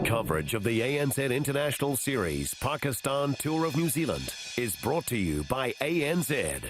Coverage of the ANZ International Series Pakistan Tour of New Zealand is brought to you by ANZ.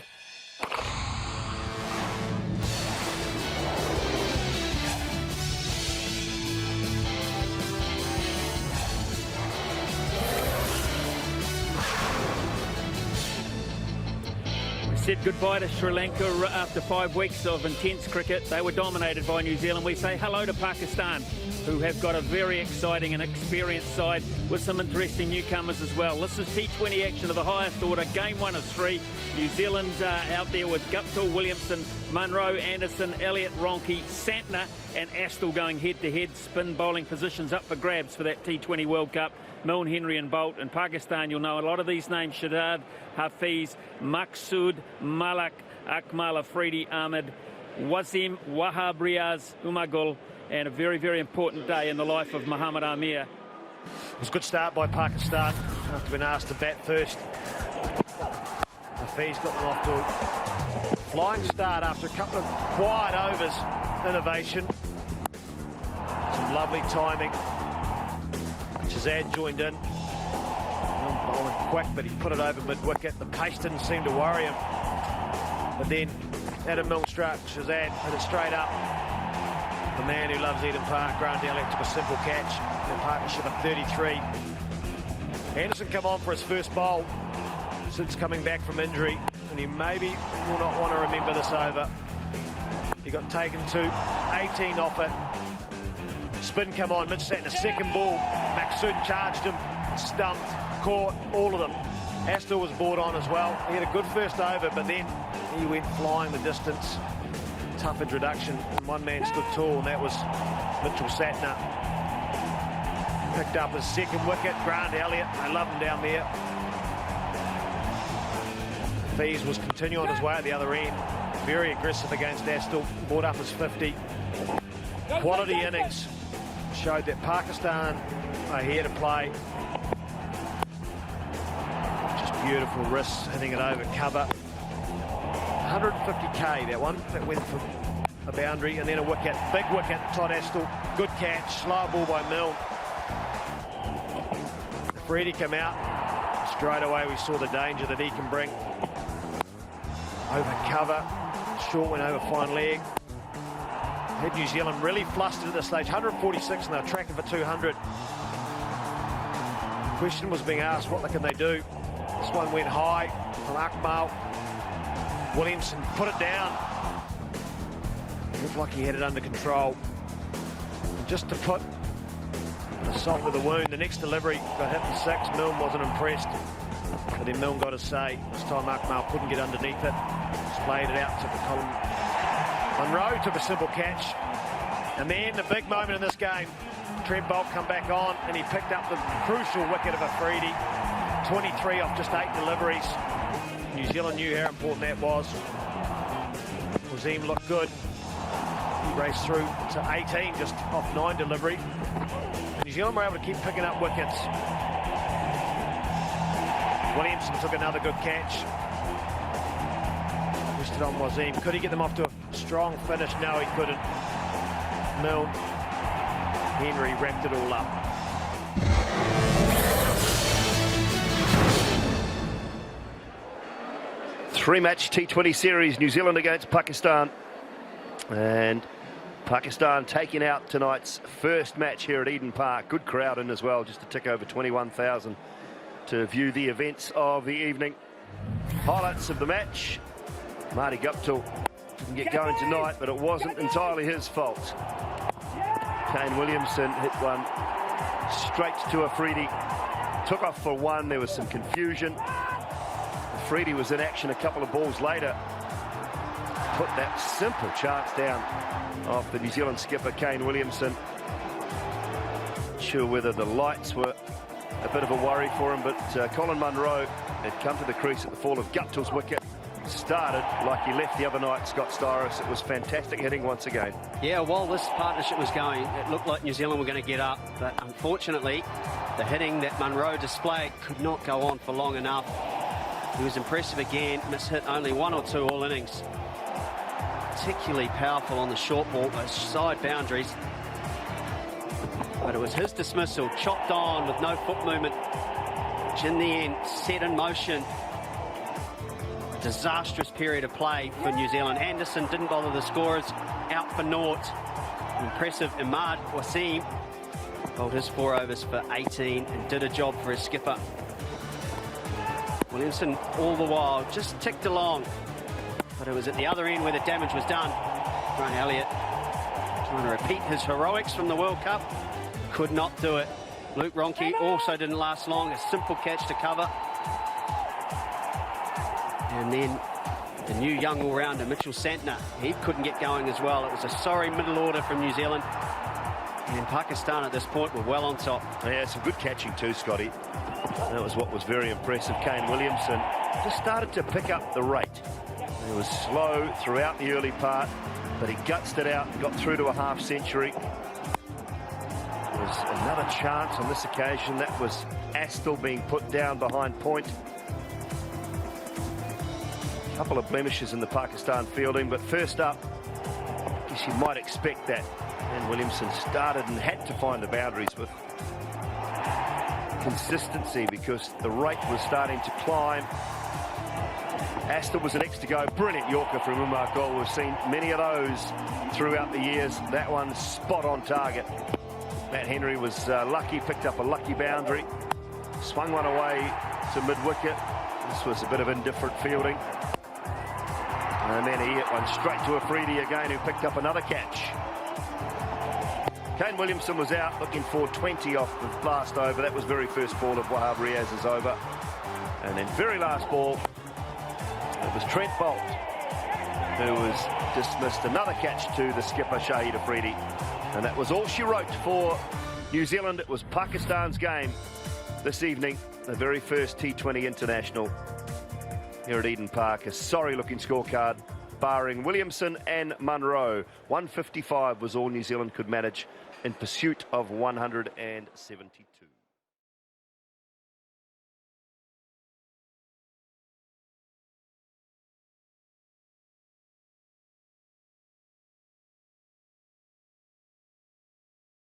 Said goodbye to Sri Lanka after 5 weeks of intense cricket. They were dominated by New Zealand. We say hello to Pakistan, who have got a very exciting and experienced side with some interesting newcomers as well. This is T20 action of the highest order, game 1 of 3. New Zealand out there with Guptill, Williamson, Munro, Anderson, Elliott, Ronke, Santner and Astle going head-to-head. Spin bowling positions up for grabs for that T20 World Cup. Milne, Henry and Bolt. In Pakistan, you'll know a lot of these names: Shahzad, Hafiz, Maqsood, Malak, Akmal, Afridi, Ahmed, Wasim, Wahab, Riaz, Umagul, and a very, very important day in the life of Muhammad Amir. It was a good start by Pakistan after being asked to bat first. Hafiz got them off to a flying start after a couple of quiet overs. Innovation. Some lovely timing. Shahzad joined in. Bowling quick, but he put it over mid-wicket. The pace didn't seem to worry him. But then Adam Milne struck. Shahzad hit it straight up. The man who loves Eden Park, Grant Elliott, took a simple catch in a partnership of 33. Anderson come on for his first bowl since coming back from injury, and he maybe will not want to remember this over. He got taken to 18 off it. Spin come on, Mitch sat in a second ball. Maqsood charged him, stumped, caught, all of them. Astle was brought on as well. He had a good first over, but then he went flying the distance. Tough introduction. One man stood tall, and that was Mitchell Santner. Picked up his second wicket. Grant Elliott, I love him down there. Hafiz was continuing on his way at the other end. Very aggressive against Astle. Brought up his 50. Quality innings. Showed that Pakistan are here to play. Just beautiful wrists, hitting it over cover. 150k that one. That went for a boundary and then a wicket. Big wicket, Todd Astle. Good catch. Slow ball by Milne. Afridi came out. Straight away we saw the danger that he can bring. Over cover. Short went over fine leg. Had New Zealand really flustered at this stage. 146 and they're tracking for 200. The question was being asked, what can they do? This one went high from Akmal. Williamson put it down. Looked like he had it under control. Just to put a salt to the wound, the next delivery got hit for 6. Milne wasn't impressed. But then Milne got a say. This time Akmal couldn't get underneath it. Just played it out to the column. Munro took a simple catch. And then the big moment in this game, Trent Boult come back on and he picked up the crucial wicket of Afridi. 23 off just 8 deliveries. New Zealand knew how important that was. Wasim looked good. He raced through to 18 just off 9 delivery. New Zealand were able to keep picking up wickets. Williamson took another good catch. Rested on Wasim. Could he get them off to a strong finish? No, he couldn't. Milne, Henry wrapped it all up. Three-match T20 series, New Zealand against Pakistan. And Pakistan taking out tonight's first match here at Eden Park. Good crowd in as well, just to tick over 21,000 to view the events of the evening. Highlights of the match. Marty Guptill didn't get going tonight, but it wasn't entirely his fault. Kane Williamson hit one straight to Afridi. Took off for 1, there was some confusion. Afridi was in action a couple of balls later. Put that simple chance down off the New Zealand skipper, Kane Williamson. Not sure whether the lights were a bit of a worry for him, but Colin Munro had come to the crease at the fall of Guptill's wicket. Started like he left the other night, Scott Styris. It was fantastic hitting once again. Yeah, while this partnership was going, it looked like New Zealand were going to get up, but unfortunately the hitting that Munro displayed could not go on for long enough. He was impressive again, mishit only 1 or 2 all innings. Particularly powerful on the short ball, those side boundaries. But it was his dismissal, chopped on with no foot movement, which in the end set in motion a disastrous period of play for New Zealand. Anderson didn't bother the scorers, out for naught. Impressive Imad Wasim bowled his 4 overs for 18 and did a job for his skipper. Williamson all the while just ticked along, but it was at the other end where the damage was done. Grant Elliott trying to repeat his heroics from the World Cup, could not do it. Luke Ronke also didn't last long, a simple catch to cover. And then the new young all-rounder Mitchell Santner, he couldn't get going as well. It was a sorry middle order from New Zealand, and Pakistan at this point were well on top. Yeah, some good catching too, Scotty. That was what was very impressive. Kane Williamson just started to pick up the rate. He was slow throughout the early part, but he gutsed it out and got through to a half century. There was another chance on this occasion. That was Astle being put down behind point. A couple of blemishes in the Pakistan fielding, but first up, I guess you might expect that. And Williamson started and had to find the boundaries with consistency because the rate was starting to climb. Astle was the next to go. Brilliant Yorker from Umar Gol. We've seen many of those throughout the years. That one spot on target. Matt Henry was lucky, picked up a lucky boundary. Swung one away to mid-wicket. This was a bit of indifferent fielding. And then he hit one straight to Afridi again, who picked up another catch. Kane Williamson was out looking for 20 off the last over. That was very first ball of Wahab Riaz's over. And then very last ball, it was Trent Bolt who was dismissed. Another catch to the skipper, Shahid Afridi. And that was all she wrote for New Zealand. It was Pakistan's game this evening, the very first T20 international here at Eden Park. A sorry-looking scorecard, barring Williamson and Munro. 155 was all New Zealand could manage in pursuit of 172.